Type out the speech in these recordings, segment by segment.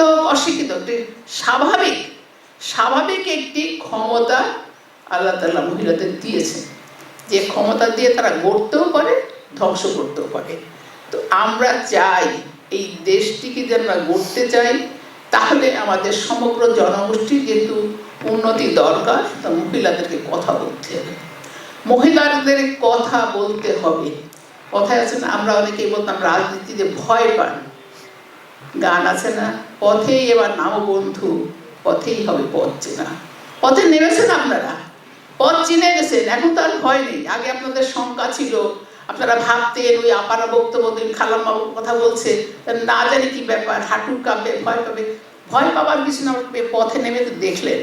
হোক অশিক্ষিত, স্বাভাবিক স্বাভাবিক একটি ক্ষমতা আল্লাহ তাআলা মহিলাদের দিয়েছে, যে ক্ষমতা দিয়ে তারা গড়তেও পারে, ধ্বংস করতেও পারে। তো আমরা চাই এই দেশটিকে যে আমরা গড়তে চাই, তাহলে আমাদের সমগ্র জনগোষ্ঠীর যেহেতু উন্নতি দরকার, তা মহিলাদেরকে কথা বলতে হবে, মহিলাদের কথা বলতে হবে। কথায় আছে না, আমরা অনেকেই বলতাম রাজনীতিতে ভয় পান, গান আছে না, পথেই এবার নামো বন্ধু, পথেই হবে পথ চেনা। পথে নেমেছেন আপনারা, পথ চিনে গেছেন, এখন তো আর ভয় নেই। আগে আপনাদের শঙ্কা ছিল, আপনারা ভাবতেন ওই আপারা বক্তব্য দিন, খালাম্মা কথা বলছে, না জানি কি ব্যাপার, হাঁটু কাঁপবে, ভয় পাবে। ভয় পাবার কিছু না, পথে নেমে তো দেখলেন,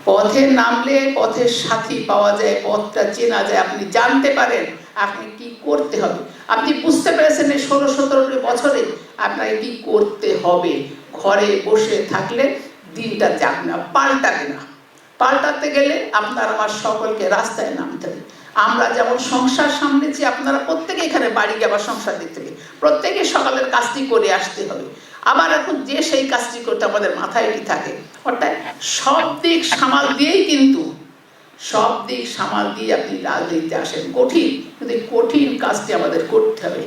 পথে নামলে পথের সাথী পাওয়া যায়, পথটা চেনা যায়, আপনি জানতে পারেন আপনি কি করতে হবে, আপনি বুঝতে পেরেছেন এই 16-17 বছরে আপনাকে কি করতে হবে। ঘরে বসে থাকলে দিনটা যাক না, পাল্টাবে না। পাল্টাতে গেলে আপনার আমার সকলকে রাস্তায় নামতে হবে। আমরা যেমন সংসার সামলেছি, আপনারা প্রত্যেকে এখানে বাড়ি যাবার সংসার দিক থেকে প্রত্যেকে সকালের কাজটি করে আসতে হবে। আবার এখন যে সেই কাজটি করতে আমাদের মাথায় কি থাকে, অর্থাৎ সব দিক সামাল দিয়েই, কিন্তু সব দিক সামাল দিয়ে আপনি রাজনীতিতে আসেন, কঠিন, কিন্তু কঠিন কাজটি আমাদের করতে হবে।